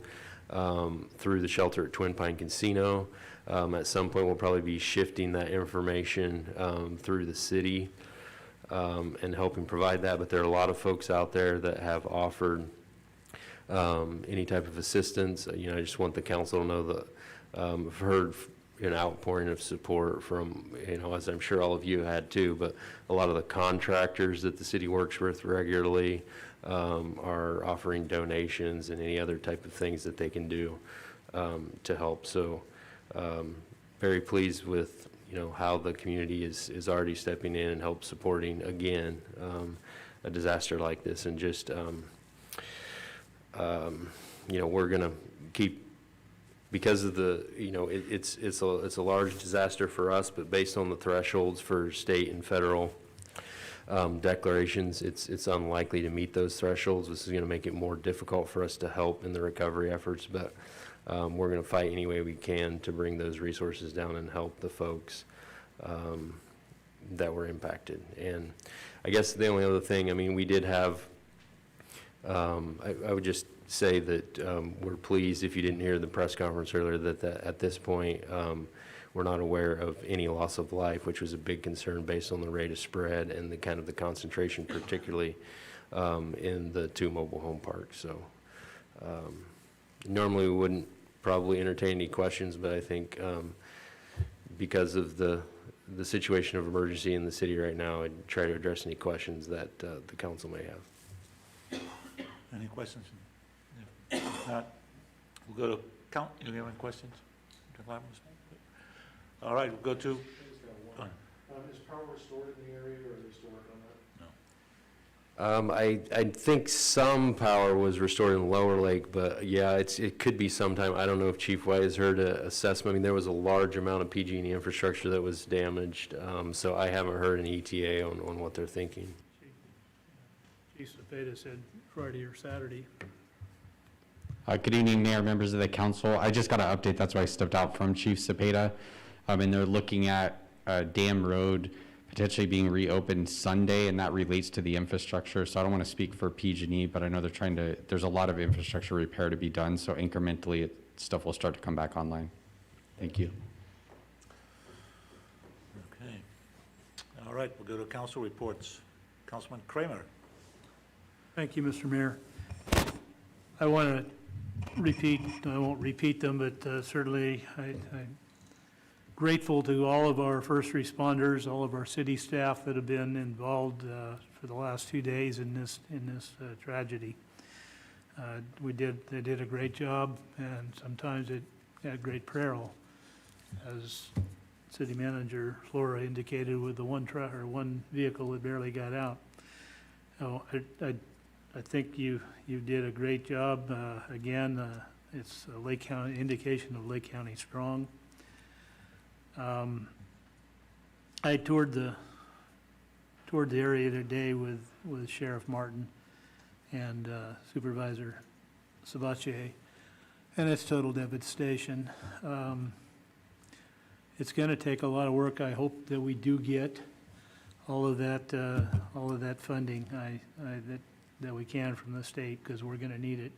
through the shelter at Twin Pine Casino. At some point, we'll probably be shifting that information through the city and helping provide that. But there are a lot of folks out there that have offered any type of assistance. I just want the council to know that I've heard an outpouring of support from, as I'm sure all of you had too, but a lot of the contractors that the city works with regularly are offering donations and any other type of things that they can do to help. So very pleased with, how the community is already stepping in and help supporting, again, a disaster like this. And just, we're going to keep, because of the, it's a large disaster for us, but based on the thresholds for state and federal declarations, it's unlikely to meet those thresholds. This is going to make it more difficult for us to help in the recovery efforts, but we're going to fight any way we can to bring those resources down and help the folks that were impacted. And I guess the only other thing, we did have, I would just say that we're pleased, if you didn't hear the press conference earlier, that at this point we're not aware of any loss of life, which was a big concern based on the rate of spread and the kind of the concentration, particularly in the 2 mobile home parks. So normally we wouldn't probably entertain any questions, but I think because of the situation of emergency in the city right now, I'd try to address any questions that the council may have. Any questions? If not, we'll go to count. You have any questions? All right, we'll go to. Is power restored in the area, or are they still working on that? I think some power was restored in Lower Lake, but yeah, it could be sometime. I don't know if Chief White has heard an assessment. There was a large amount of PG&E infrastructure that was damaged, so I haven't heard an ETA on what they're thinking. Chief Cepeda said Friday or Saturday. Good evening, Mayor, members of the council. I just got an update. That's why I stepped out from Chief Cepeda. And they're looking at Dam Road potentially being reopened Sunday, and that relates to the infrastructure. So I don't want to speak for PG&E, but I know they're trying to, there's a lot of infrastructure repair to be done. So incrementally, stuff will start to come back online. Thank you. Okay. All right, we'll go to council reports. Councilman Kramer. Thank you, Mr. Mayor. I want to repeat, I won't repeat them, but certainly I'm grateful to all of our first responders, all of our city staff that have been involved for the last 2 days in this tragedy. They did a great job, and sometimes it at great peril, as City Manager Flora indicated with the one vehicle that barely got out. So I think you did a great job. Again, it's a Lake County indication of Lake County strong. I toured the area today with Sheriff Martin and Supervisor Sabatier, and it's total devastation. It's going to take a lot of work. I hope that we do get all of that funding. that we can from the state, because we're going to need it.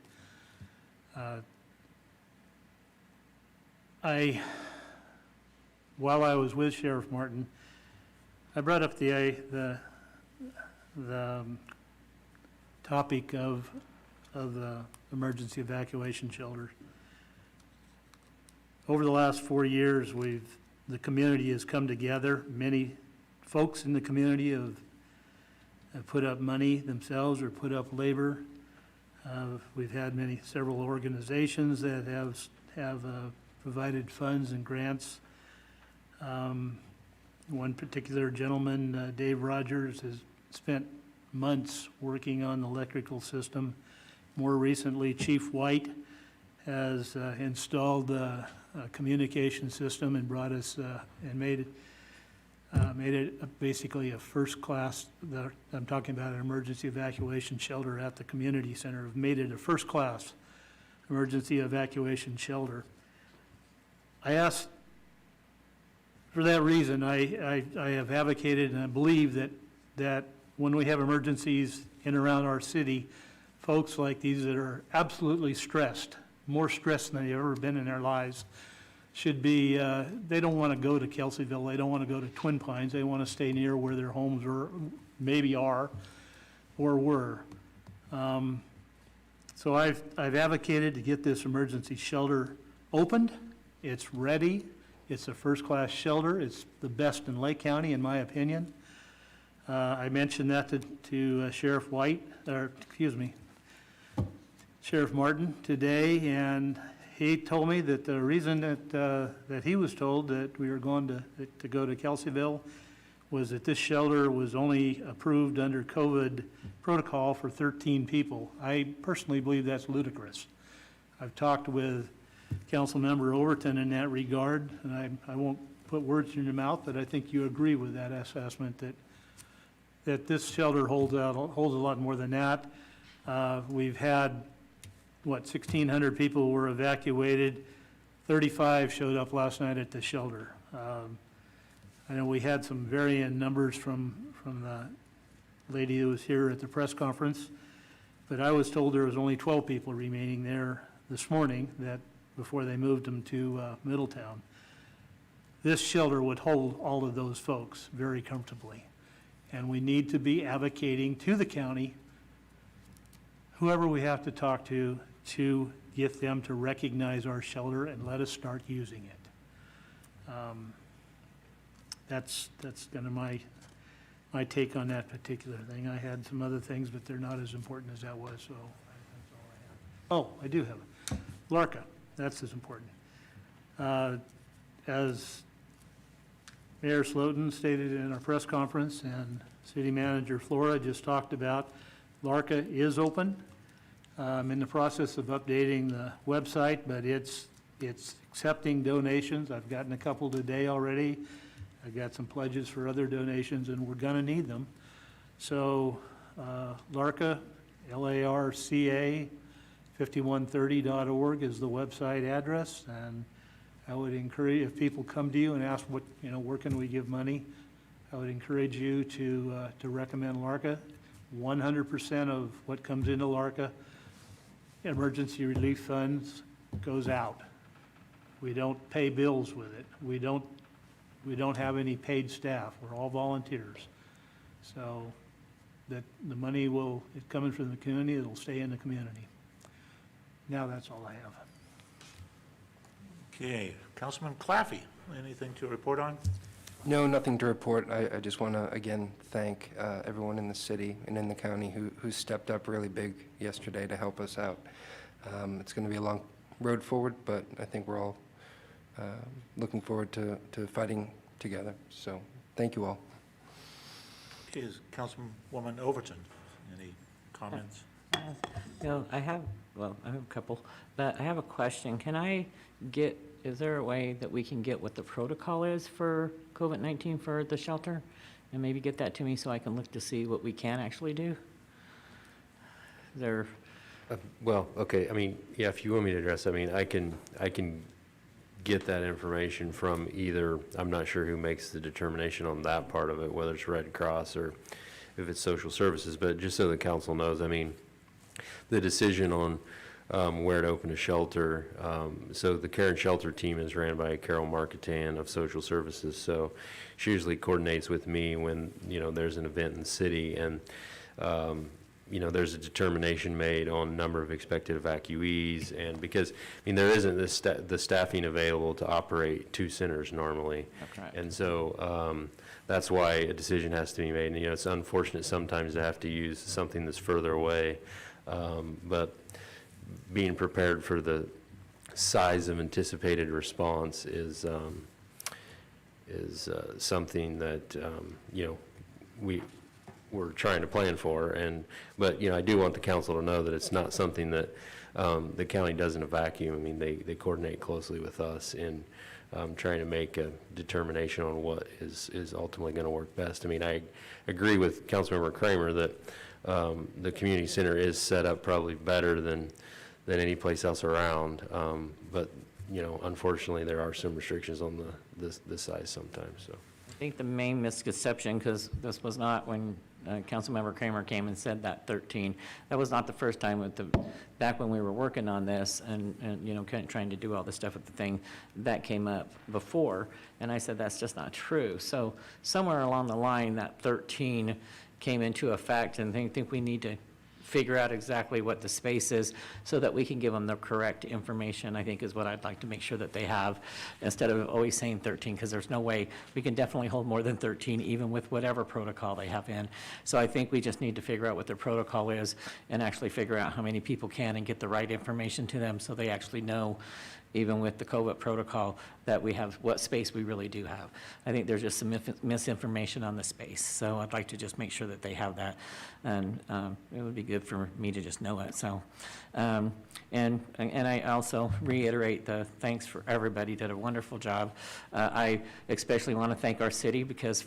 While I was with Sheriff Martin, I brought up the topic of the emergency evacuation shelter. Over the last 4 years, the community has come together. Many folks in the community have put up money themselves or put up labor. We've had several organizations that have provided funds and grants. One particular gentleman, Dave Rogers, has spent months working on the electrical system. More recently, Chief White has installed a communication system and brought us and made it basically a first-class. I'm talking about an emergency evacuation shelter at the community center. Have made it a first-class emergency evacuation shelter. I asked, for that reason, I have advocated and I believe that when we have emergencies in and around our city, folks like these that are absolutely stressed, more stressed than they've ever been in their lives, should be, they don't want to go to Kelseyville, they don't want to go to Twin Pines, they want to stay near where their homes maybe are or were. So I've advocated to get this emergency shelter opened. It's ready. It's a first-class shelter. It's the best in Lake County, in my opinion. I mentioned that to Sheriff Martin today, and he told me that the reason that he was told that we were going to go to Kelseyville was that this shelter was only approved under COVID protocol for 13 people. I personally believe that's ludicrous. I've talked with Councilmember Overton in that regard, and I won't put words in your mouth, but I think you agree with that assessment that this shelter holds a lot more than that. We've had 1,600 people were evacuated. 35 showed up last night at the shelter. I know we had some varying numbers from the lady who was here at the press conference, but I was told there was only 12 people remaining there this morning before they moved them to Middletown. This shelter would hold all of those folks very comfortably, and we need to be advocating to the county, whoever we have to talk to get them to recognize our shelter and let us start using it. That's kind of my take on that particular thing. I had some other things, but they're not as important as that was, so that's all I have. Oh, I do have it. LARCA, that's as important. As Mayor Slotin stated in our press conference and City Manager Flora just talked about, LARCA is open. I'm in the process of updating the website, but it's accepting donations. I've gotten a couple today already. I've got some pledges for other donations, and we're going to need them. So LARCA, LARCA, 5130.org is the website address, and I would encourage, if people come to you and ask where can we give money, I would encourage you to recommend LARCA. 100% of what comes into LARCA, emergency relief funds, goes out. We don't pay bills with it. We don't have any paid staff. We're all volunteers. So that the money it's coming from the community, it'll stay in the community. Now that's all I have. Okay, Councilman Claffey, anything to report on? No, nothing to report. I just want to, again, thank everyone in the city and in the county who stepped up really big yesterday to help us out. It's going to be a long road forward, but I think we're all looking forward to fighting together. So thank you all. Okay, is Councilwoman Overton, any comments? I have a couple, but I have a question. Is there a way that we can get what the protocol is for COVID-19 for the shelter? And maybe get that to me so I can look to see what we can actually do? Well, okay, I mean, yeah, if you want me to address, I mean, I can get that information from either, I'm not sure who makes the determination on that part of it, whether it's Red Cross or if it's social services. But just so the council knows, I mean, the decision on where to open a shelter, so the care and shelter team is ran by Carol Marketan of Social Services. So she usually coordinates with me when, there's an event in the city, and, there's a determination made on number of expected evacuees. And because, there isn't the staffing available to operate 2 centers normally. That's right. And so that's why a decision has to be made. And, it's unfortunate sometimes to have to use something that's further away. But being prepared for the size of anticipated response is something that, we're trying to plan for. But I do want the council to know that it's not something that the county does in a vacuum. They coordinate closely with us in trying to make a determination on what is ultimately going to work best. I agree with Councilmember Kramer that the community center is set up probably better than any place else around. But, unfortunately, there are some restrictions on the size sometimes, so. I think the main misconception, because this was not when Councilmember Kramer came and said that 13, that was not the first time back when we were working on this and kind of trying to do all this stuff with the thing, that came up before, and I said that's just not true. So somewhere along the line, that 13 came into effect, and I think we need to figure out exactly what the space is so that we can give them the correct information, I think is what I'd like to make sure that they have, instead of always saying 13, because there's no way. We can definitely hold more than 13, even with whatever protocol they have in. So I think we just need to figure out what their protocol is and actually figure out how many people can and get the right information to them so they actually know, even with the COVID protocol, that we have what space we really do have. I think there's just some misinformation on the space, so I'd like to just make sure that they have that, and it would be good for me to just know it. So, and I also reiterate the thanks for everybody did a wonderful job. I especially want to thank our city because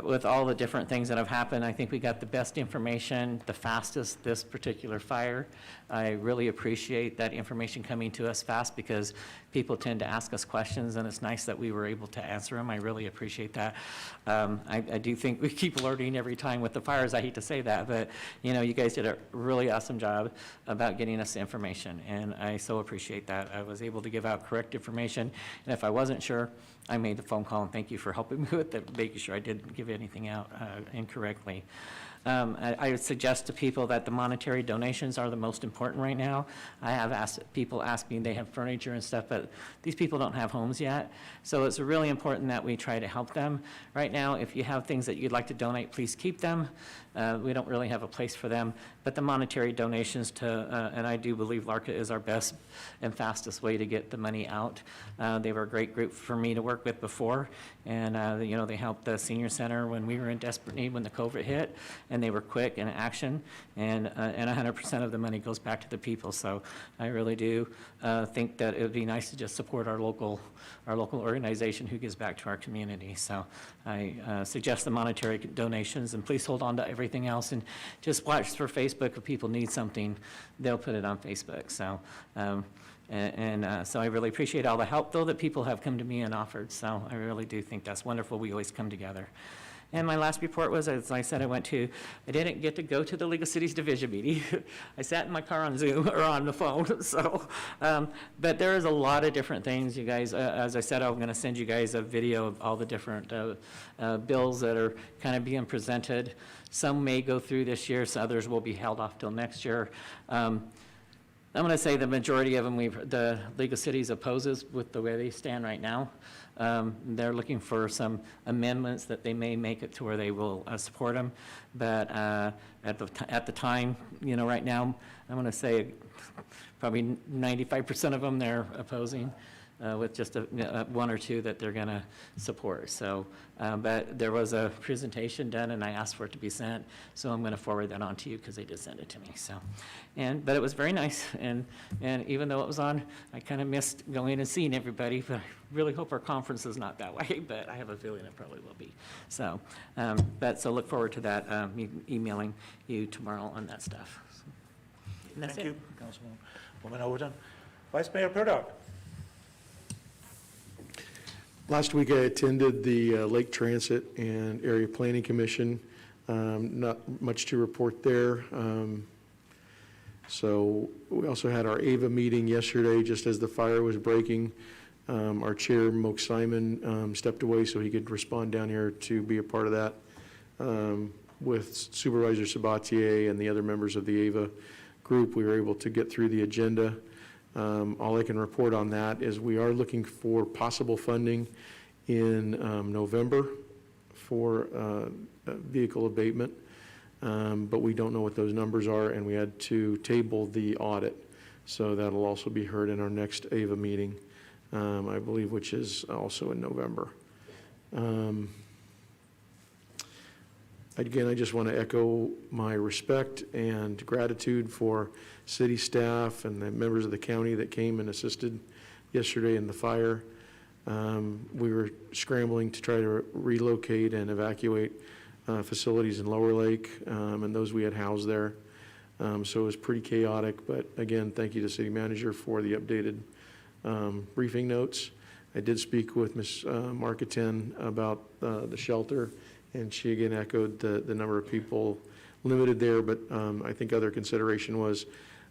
with all the different things that have happened, I think we got the best information, the fastest this particular fire. I really appreciate that information coming to us fast because people tend to ask us questions, and it's nice that we were able to answer them. I really appreciate that. I do think we keep learning every time with the fires. I hate to say that, but you guys did a really awesome job about getting us the information, and I so appreciate that. I was able to give out correct information, and if I wasn't sure, I made the phone call, and thank you for helping me with that, making sure I didn't give anything out incorrectly. I would suggest to people that the monetary donations are the most important right now. I have people ask me, they have furniture and stuff, but these people don't have homes yet. So it's really important that we try to help them. Right now, if you have things that you'd like to donate, please keep them. We don't really have a place for them, but the monetary donations and I do believe LARCA is our best and fastest way to get the money out. They were a great group for me to work with before, and they helped the senior center when we were in desperate need when the COVID hit, and they were quick in action, and 100% of the money goes back to the people. So I really do think that it would be nice to just support our local organization who gives back to our community. So I suggest the monetary donations, and please hold on to everything else and just watch for Facebook. If people need something, they'll put it on Facebook. So so I really appreciate all the help though that people have come to me and offered. So I really do think that's wonderful. We always come together. And my last report was, as I said, I didn't get to go to the League of Cities Division meeting. I sat in my car on Zoom or on the phone. So, but there is a lot of different things, you guys. As I said, I'm going to send you guys a video of all the different bills that are kind of being presented. Some may go through this year, so others will be held off till next year. I'm going to say the majority of them, the League of Cities opposes with the way they stand right now. They're looking for some amendments that they may make it to where they will support them. But at the time, right now, I'm going to say probably 95% of them they're opposing, with just one or two that they're going to support. So, but there was a presentation done, and I asked for it to be sent. So I'm going to forward that on to you because they did send it to me. So, but it was very nice, and even though it was on, I kind of missed going and seeing everybody. But I really hope our conference is not that way. But I have a feeling it probably will be. So, so look forward to that. Me emailing you tomorrow on that stuff. So, and that's Thank it. you, Councilwoman Overton. Vice Mayor Purdock. Last week, I attended the Lake Transit and Area Planning Commission Not much to report there. So we also had our AVA meeting yesterday, just as the fire was breaking. Our chair, Moke Simon, stepped away so he could respond down here to be a part of that with Supervisor Sabatier and the other members of the AVA group. We were able to get through the agenda. All I can report on that is we are looking for possible funding in November for vehicle abatement, but we don't know what those numbers are, and we had to table the audit. So that'll also be heard in our next AVA meeting, I believe, which is also in November. Again, I just want to echo my respect and gratitude for city staff and the members of the county that came and assisted yesterday in the fire. We were scrambling to try to relocate and evacuate facilities in Lower Lake, and those we had housed there. So it was pretty chaotic, but again, thank you to City Manager for the updated briefing notes. I did speak with Ms. Marketin about the shelter, and she again echoed the number of people limited there, but I think other consideration was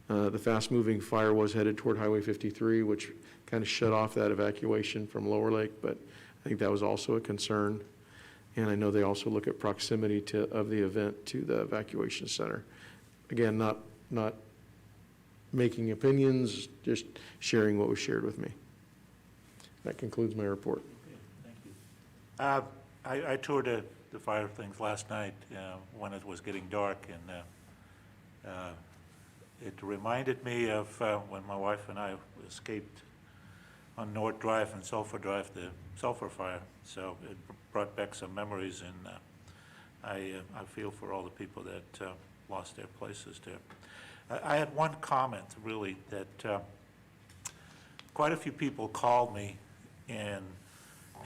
the fast-moving fire was headed toward Highway 53, which kind of shut off that evacuation from Lower Lake, but I think that was also a concern. And I know they also look at proximity of the event to the evacuation center. Again, not making opinions, just sharing what was shared with me. That concludes my report. Okay, thank you. I toured the fire things last night when it was getting dark, and it reminded me of when my wife and I escaped on North Drive and Sulphur Drive, the sulfur fire. So it brought back some memories, and I feel for all the people that lost their places there. I had one comment, really, that quite a few people called me and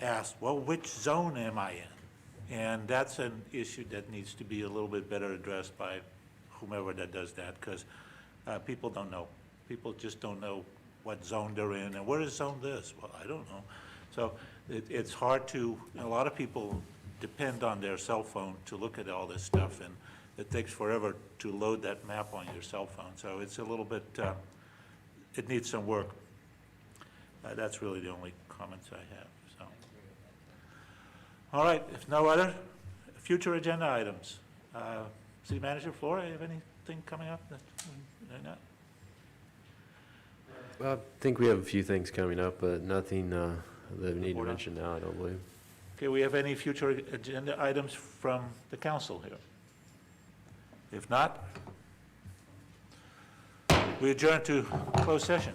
asked, well, which zone am I in? And that's an issue that needs to be a little bit better addressed by whomever that does that, because people don't know. People just don't know what zone they're in, and where is zone this? Well, I don't know. So it's hard to, a lot of people depend on their cell phone to look at all this stuff, and it takes forever to load that map on your cell phone. So it's a little bit, it needs some work. That's really the only comments I have, so. All right, if no other future agenda items. City Manager Flora, you have anything coming up that not? I think we have a few things coming up, but nothing that we need to mention now, I don't believe. Okay, we have any future agenda items from the council here? If not, we adjourn to closed session.